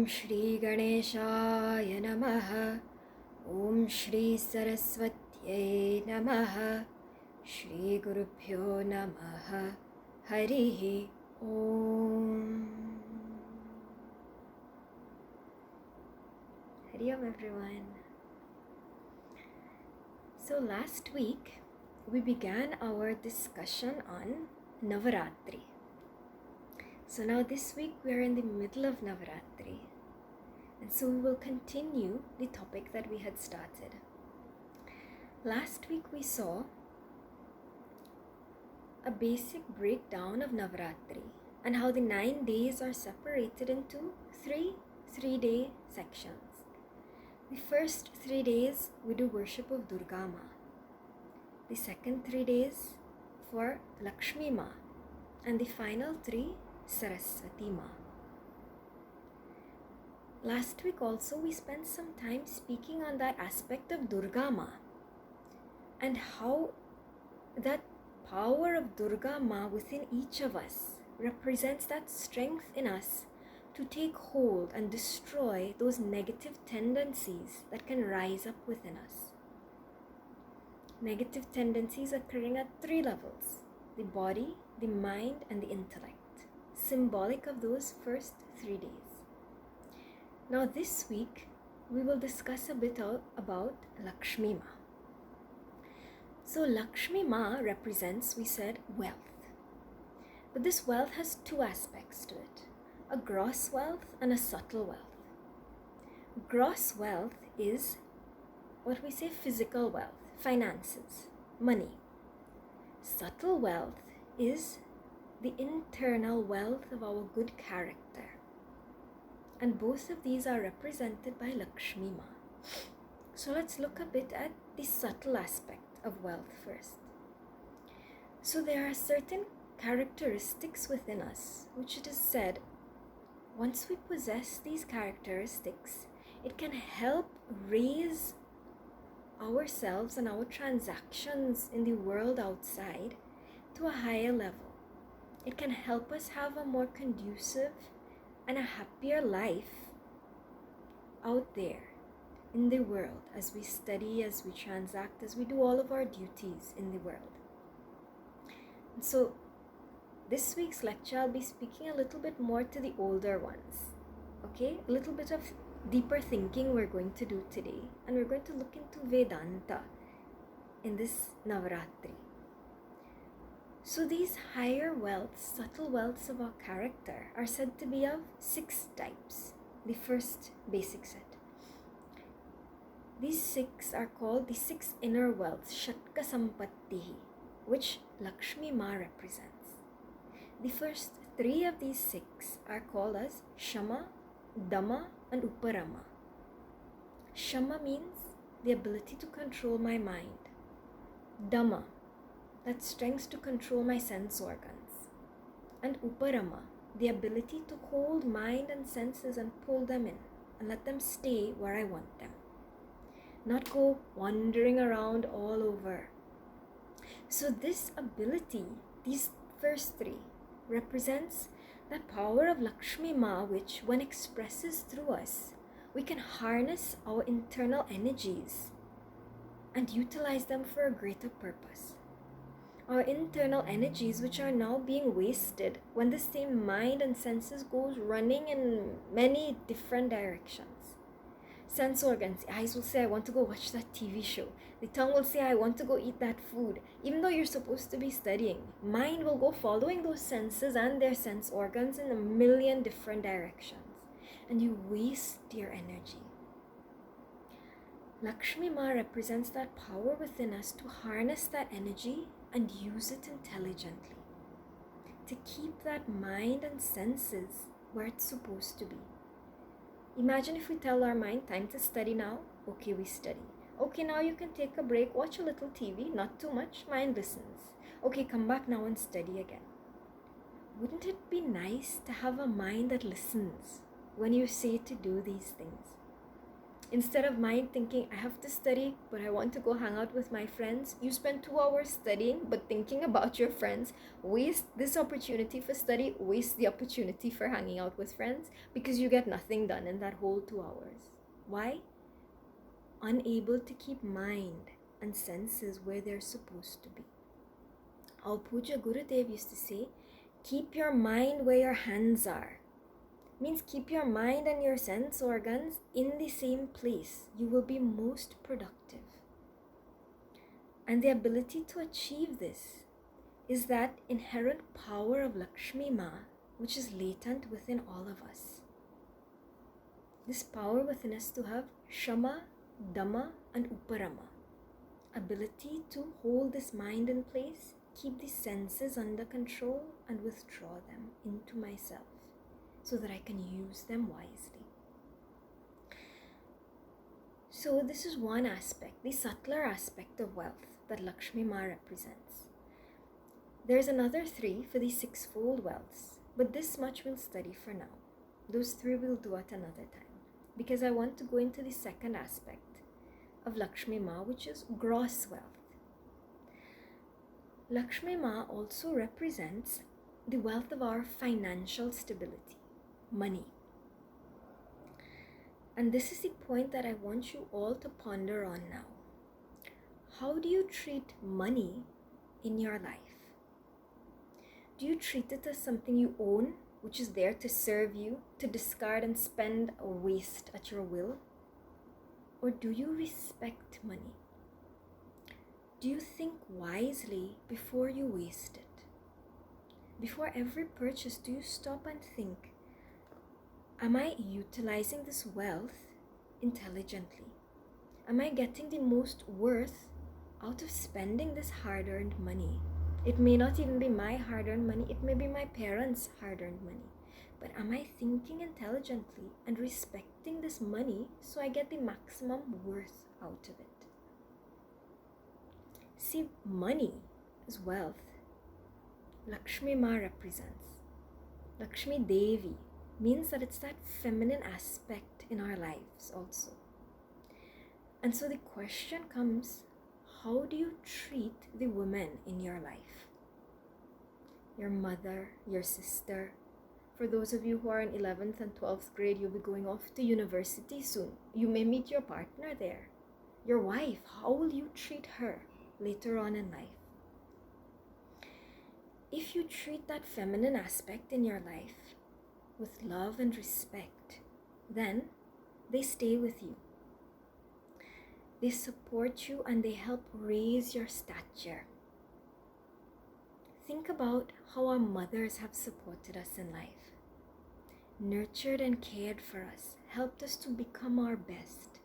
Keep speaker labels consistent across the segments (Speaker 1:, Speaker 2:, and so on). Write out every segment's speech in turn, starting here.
Speaker 1: Shri Ganeshaya Namaha. Om Shri Saraswatyai Namaha. Shri Gurubhyo Namaha. Harihi Om. Hari Om everyone. So last week we began our discussion on Navaratri. So now this week we are in the middle of Navaratri, and so we will continue the topic that we had started. Last week we saw a basic breakdown of Navaratri and how the 9 days are separated into three-day sections. The first 3 days we do worship of Durga Ma. The second 3 days for Lakshmi Ma, and the final 3 Saraswati Ma. Last week also we spent some time speaking on that aspect of Durga Ma and how that power of Durga Ma within each of us represents that strength in us to take hold and destroy those negative tendencies that can rise up within us. Negative tendencies occurring at 3 levels: the body, the mind, and the intellect, symbolic of those first 3 days. Now this week we will discuss a bit about Lakshmi Ma. So Lakshmi Ma represents, we said, wealth. But this wealth has 2 aspects to it: a gross wealth and a subtle wealth. Gross wealth is what we say physical wealth, finances, money. Subtle wealth is the internal wealth of our good character. And both of these are represented by Lakshmi Ma. So let's look a bit at the subtle aspect of wealth first. So there are certain characteristics within us which it is said, once we possess these characteristics, it can help raise ourselves and our transactions in the world outside to a higher level. It can help us have a more conducive and a happier life out there in the world as we study, as we transact, as we do all of our duties in the world. And so this week's lecture I'll be speaking a little bit more to the older ones. Okay, a little bit of deeper thinking we're going to do today, and we're going to look into Vedanta in this Navaratri. So these higher wealths, subtle wealths of our character are said to be of 6 types. The first basic set. These 6 are called the 6 inner wealths, Shatka Sampattihi, which Lakshmi Ma represents. The first 3 of these 6 are called as Shama, Dama, and Uparama. Shama means the ability to control my mind. Dama, that strength to control my sense organs. And Uparama, the ability to hold mind and senses and pull them in and let them stay where I want them, not go wandering around all over. So this ability, these first 3, represents that power of Lakshmi Ma, which when expresses through us, we can harness our internal energies and utilize them for a greater purpose. Our internal energies which are now being wasted when the same mind and senses goes running in many different directions. Sense organs, the eyes will say, I want to go watch that TV show. The tongue will say, I want to go eat that food. Even though you're supposed to be studying, mind will go following those senses and their sense organs in a million different directions. And you waste your energy. Lakshmi Ma represents that power within us to harness that energy and use it intelligently, to keep that mind and senses where it's supposed to be. Imagine if we tell our mind, time to study now. Okay, we study. Okay, now you can take a break, watch a little TV, not too much, mind listens. Okay, come back now and study again. Wouldn't it be nice to have a mind that listens when you say to do these things? Instead of mind thinking, I have to study, but I want to go hang out with my friends, you spend 2 hours studying, but thinking about your friends, waste this opportunity for study, waste the opportunity for hanging out with friends, because you get nothing done in that whole 2 hours. Why? Unable to keep mind and senses where they're supposed to be. Our Puja Gurudev used to say, keep your mind where your hands are. Means keep your mind and your sense organs in the same place. You will be most productive. And the ability to achieve this is that inherent power of Lakshmi Ma, which is latent within all of us. This power within us to have Shama, Dhamma, and Uparama. Ability to hold this mind in place, keep the senses under control, and withdraw them into myself, so that I can use them wisely. So this is one aspect, the subtler aspect of wealth that Lakshmi Ma represents. There's another 3 for the 6-fold wealths, but this much we'll study for now. Those 3 we'll do at another time, because I want to go into the second aspect of Lakshmi Ma, which is gross wealth. Lakshmi Ma also represents the wealth of our financial stability. Money. And this is the point that I want you all to ponder on now. How do you treat money in your life? Do you treat it as something you own, which is there to serve you, to discard and spend or waste at your will? Or do you respect money? Do you think wisely before you waste it? Before every purchase, do you stop and think, am I utilizing this wealth intelligently? Am I getting the most worth out of spending this hard-earned money? It may not even be my hard-earned money, it may be my parents' hard-earned money. But am I thinking intelligently and respecting this money so I get the maximum worth out of it? See, money is wealth. Lakshmi Ma represents. Lakshmi Devi means that it's that feminine aspect in our lives also. And so the question comes, how do you treat the women in your life? Your mother, your sister. For those of you who are in 11th and 12th grade, you'll be going off to university soon. You may meet your partner there. Your wife, how will you treat her later on in life? If you treat that feminine aspect in your life with love and respect, then they stay with you. They support you and they help raise your stature. Think about how our mothers have supported us in life, nurtured and cared for us, helped us to become our best.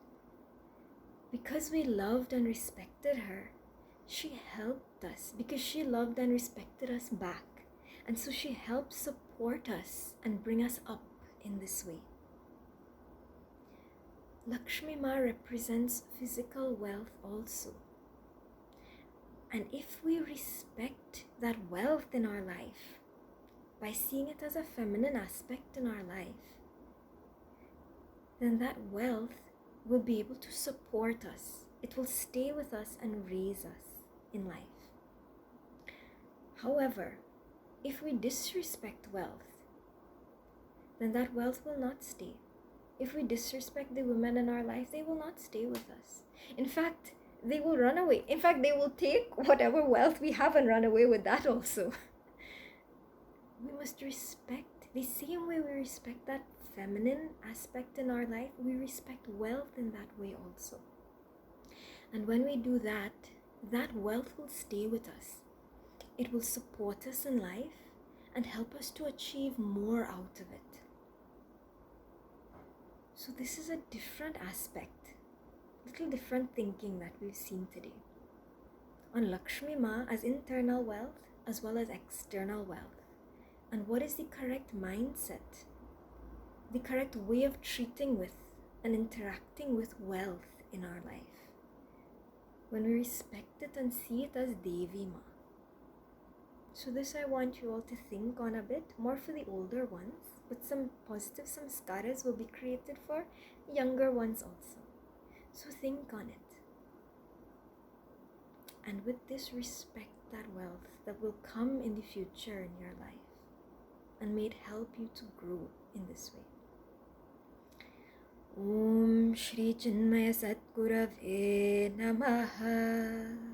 Speaker 1: Because we loved and respected her, she helped us because she loved and respected us back. And so she helped support us and bring us up in this way. Lakshmi Ma represents physical wealth also. And if we respect that wealth in our life by seeing it as a feminine aspect in our life, then that wealth will be able to support us. It will stay with us and raise us in life. However, if we disrespect wealth, then that wealth will not stay. If we disrespect the women in our life, they will not stay with us. In fact, they will run away. In fact, they will take whatever wealth we have and run away with that also. We must respect, the same way we respect that feminine aspect in our life, we respect wealth in that way also. And when we do that, that wealth will stay with us. It will support us in life and help us to achieve more out of it. So this is a different aspect, little different thinking that we've seen today on Lakshmi Ma as internal wealth as well as external wealth. And what is the correct mindset, the correct way of treating with and interacting with wealth in our life, when we respect it and see it as Devi Ma. So this I want you all to think on a bit, more for the older ones, but some positive samskaras will be created for younger ones also. So think on it. And with this, respect that wealth that will come in the future in your life. And may it help you to grow in this way. Om Shri Chinmaya Satgurave Namaha.